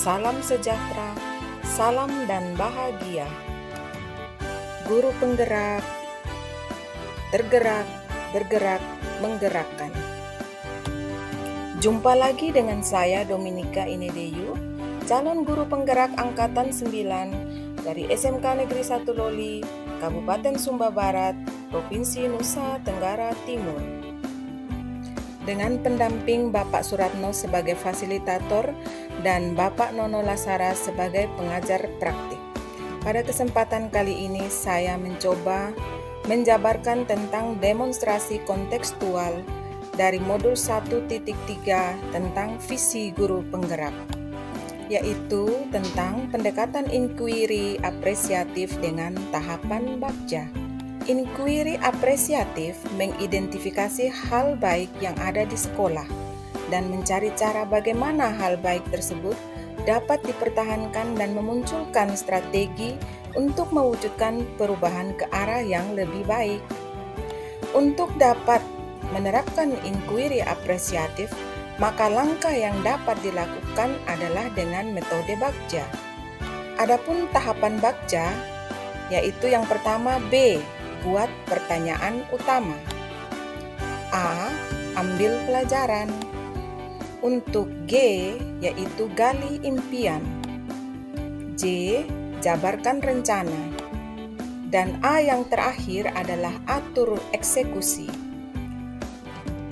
Salam sejahtera, salam dan bahagia. Guru penggerak, tergerak, bergerak, menggerakkan. Jumpa lagi dengan saya Dominika Inedeyu, calon guru penggerak angkatan 9 dari SMK Negeri 1 Loli, Kabupaten Sumba Barat, Provinsi Nusa Tenggara Timur. Dengan pendamping Bapak Suratno sebagai fasilitator dan Bapak Nono Lasara sebagai pengajar praktik. Pada kesempatan kali ini saya mencoba menjabarkan tentang demonstrasi kontekstual dari modul 1.3 tentang visi guru penggerak, yaitu tentang pendekatan inquiry apresiatif dengan tahapan bagja. Inquiry apresiatif mengidentifikasi hal baik yang ada di sekolah dan mencari cara bagaimana hal baik tersebut dapat dipertahankan dan memunculkan strategi untuk mewujudkan perubahan ke arah yang lebih baik. Untuk dapat menerapkan inquiry apresiatif, maka langkah yang dapat dilakukan adalah dengan metode bagja. Adapun tahapan bagja, yaitu yang pertama B, buat pertanyaan utama. A, ambil pelajaran. Untuk G, yaitu gali impian. J, jabarkan rencana. Dan A yang terakhir adalah atur eksekusi.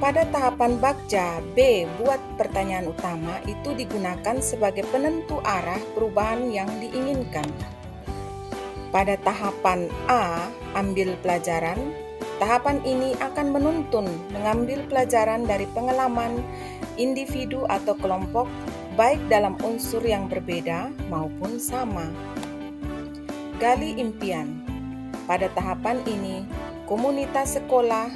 Pada tahapan bagja B, buat pertanyaan utama itu digunakan sebagai penentu arah perubahan yang diinginkan. Pada tahapan A, ambil pelajaran, tahapan ini akan menuntun mengambil pelajaran dari pengalaman individu atau kelompok, baik dalam unsur yang berbeda maupun sama. Gali impian. Pada tahapan ini, komunitas sekolah,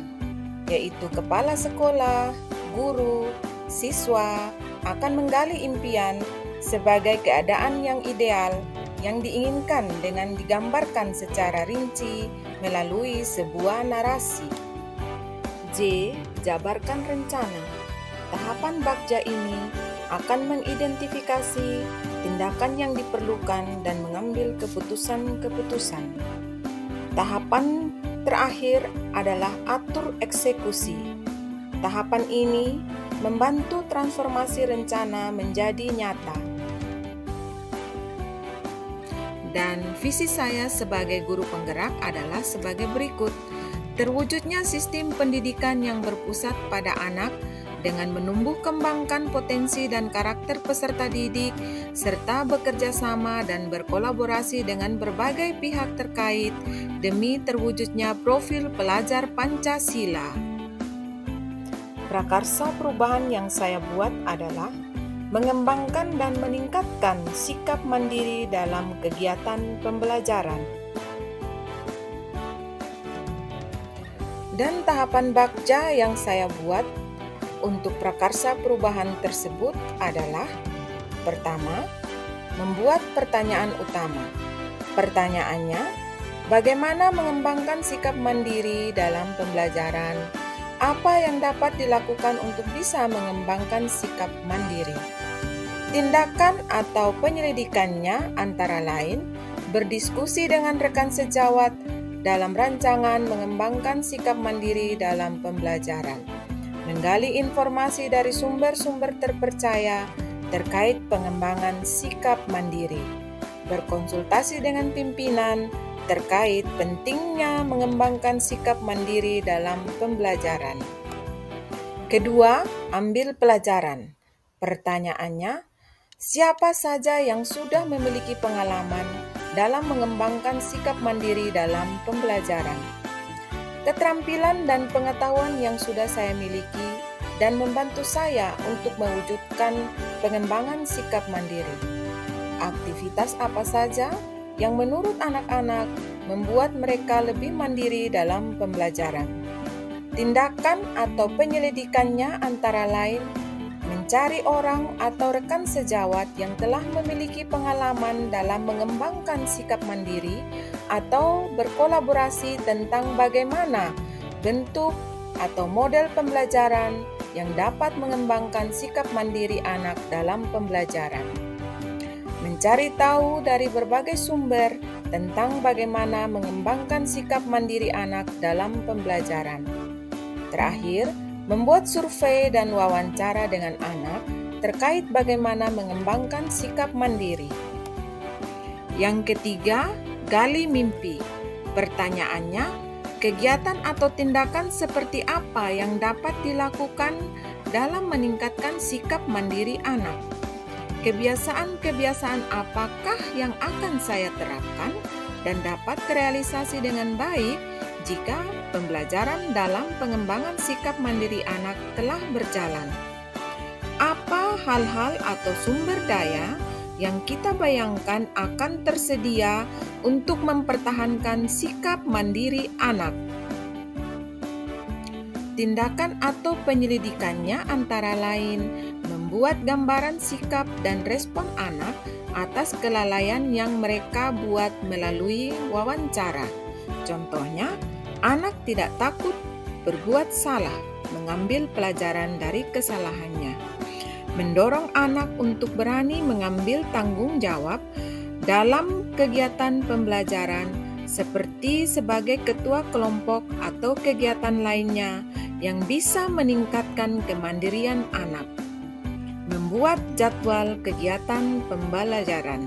yaitu kepala sekolah, guru, siswa, akan menggali impian sebagai keadaan yang ideal yang diinginkan dengan digambarkan secara rinci melalui sebuah narasi. J, jabarkan rencana. Tahapan bagja ini akan mengidentifikasi tindakan yang diperlukan dan mengambil keputusan-keputusan. Tahapan terakhir adalah atur eksekusi. Tahapan ini membantu transformasi rencana menjadi nyata. Dan visi saya sebagai guru penggerak adalah sebagai berikut. Terwujudnya sistem pendidikan yang berpusat pada anak dengan menumbuh kembangkan potensi dan karakter peserta didik, serta bekerja sama dan berkolaborasi dengan berbagai pihak terkait demi terwujudnya profil pelajar Pancasila. Prakarsa perubahan yang saya buat adalah mengembangkan dan meningkatkan sikap mandiri dalam kegiatan pembelajaran. Dan tahapan bagja yang saya buat untuk prakarsa perubahan tersebut adalah: pertama, membuat pertanyaan utama. Pertanyaannya, bagaimana mengembangkan sikap mandiri dalam pembelajaran? Apa yang dapat dilakukan untuk bisa mengembangkan sikap mandiri? Tindakan atau penyelidikannya antara lain berdiskusi dengan rekan sejawat dalam rancangan mengembangkan sikap mandiri dalam pembelajaran, menggali informasi dari sumber-sumber terpercaya terkait pengembangan sikap mandiri, berkonsultasi dengan pimpinan terkait pentingnya mengembangkan sikap mandiri dalam pembelajaran. Kedua, ambil pelajaran. Pertanyaannya, siapa saja yang sudah memiliki pengalaman dalam mengembangkan sikap mandiri dalam pembelajaran? Keterampilan dan pengetahuan yang sudah saya miliki dan membantu saya untuk mewujudkan pengembangan sikap mandiri. Aktivitas apa saja yang menurut anak-anak membuat mereka lebih mandiri dalam pembelajaran? Tindakan atau penyelidikannya antara lain mencari orang atau rekan sejawat yang telah memiliki pengalaman dalam mengembangkan sikap mandiri atau berkolaborasi tentang bagaimana bentuk atau model pembelajaran yang dapat mengembangkan sikap mandiri anak dalam pembelajaran. mencari tahu dari berbagai sumber tentang bagaimana mengembangkan sikap mandiri anak dalam pembelajaran. Terakhir, membuat survei dan wawancara dengan anak terkait bagaimana mengembangkan sikap mandiri. Yang ketiga, gali mimpi. Pertanyaannya, kegiatan atau tindakan seperti apa yang dapat dilakukan dalam meningkatkan sikap mandiri anak? Kebiasaan-kebiasaan apakah yang akan saya terapkan dan dapat terrealisasi dengan baik jika pembelajaran dalam pengembangan sikap mandiri anak telah berjalan? Apa hal-hal atau sumber daya yang kita bayangkan akan tersedia untuk mempertahankan sikap mandiri anak? Tindakan atau penyelidikannya antara lain membuat gambaran sikap dan respon anak atas kelalaian yang mereka buat melalui wawancara. Contohnya, anak tidak takut berbuat salah, mengambil pelajaran dari kesalahannya. Mendorong anak untuk berani mengambil tanggung jawab dalam kegiatan pembelajaran seperti sebagai ketua kelompok atau kegiatan lainnya yang bisa meningkatkan kemandirian anak. Membuat jadwal kegiatan pembelajaran.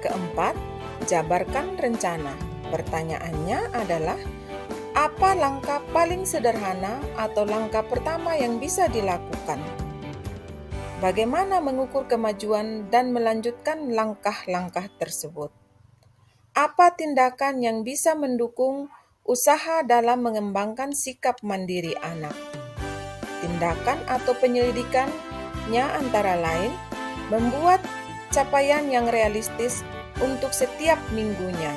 Keempat, jabarkan rencana. Pertanyaannya adalah, apa langkah paling sederhana atau langkah pertama yang bisa dilakukan? Bagaimana mengukur kemajuan dan melanjutkan langkah-langkah tersebut? Apa tindakan yang bisa mendukung usaha dalam mengembangkan sikap mandiri anak? Tindakan atau penyelidikannya antara lain membuat capaian yang realistis untuk setiap minggunya,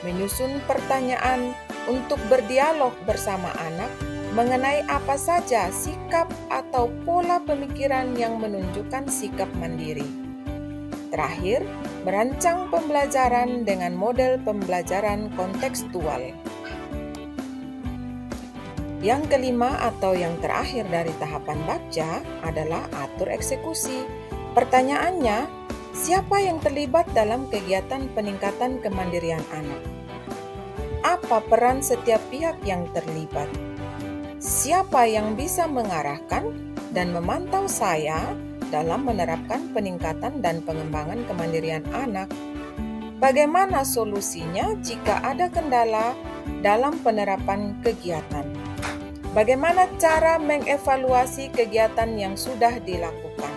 menyusun pertanyaan untuk berdialog bersama anak mengenai apa saja sikap atau pola pemikiran yang menunjukkan sikap mandiri. Terakhir, merancang pembelajaran dengan model pembelajaran kontekstual. Yang kelima atau yang terakhir dari tahapan Bagja adalah atur eksekusi. Pertanyaannya, siapa yang terlibat dalam kegiatan peningkatan kemandirian anak? Apa peran setiap pihak yang terlibat? Siapa yang bisa mengarahkan dan memantau saya dalam menerapkan peningkatan dan pengembangan kemandirian anak? Bagaimana solusinya jika ada kendala dalam penerapan kegiatan? Bagaimana cara mengevaluasi kegiatan yang sudah dilakukan?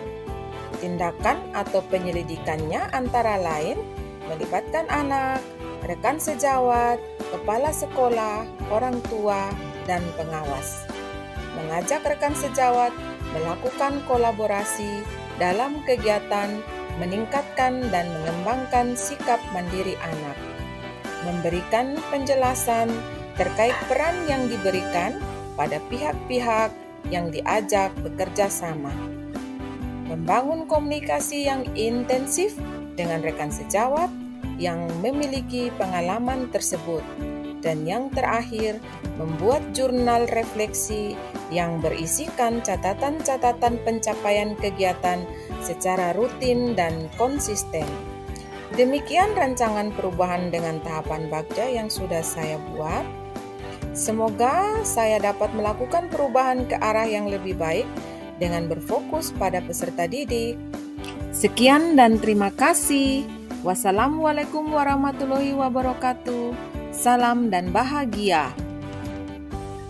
Tindakan atau penyelidikannya antara lain melibatkan anak, rekan sejawat, kepala sekolah, orang tua, dan pengawas. Mengajak rekan sejawat melakukan kolaborasi dalam kegiatan meningkatkan dan mengembangkan sikap mandiri anak. Memberikan penjelasan terkait peran yang diberikan pada pihak-pihak yang diajak bekerja sama. Membangun komunikasi yang intensif dengan rekan sejawat yang memiliki pengalaman tersebut. Dan yang terakhir, membuat jurnal refleksi yang berisikan catatan-catatan pencapaian kegiatan secara rutin dan konsisten. Demikian rancangan perubahan dengan tahapan Bagja yang sudah saya buat. Semoga saya dapat melakukan perubahan ke arah yang lebih baik dengan berfokus pada peserta didik. Sekian dan terima kasih. Wassalamualaikum warahmatullahi wabarakatuh. Salam dan bahagia.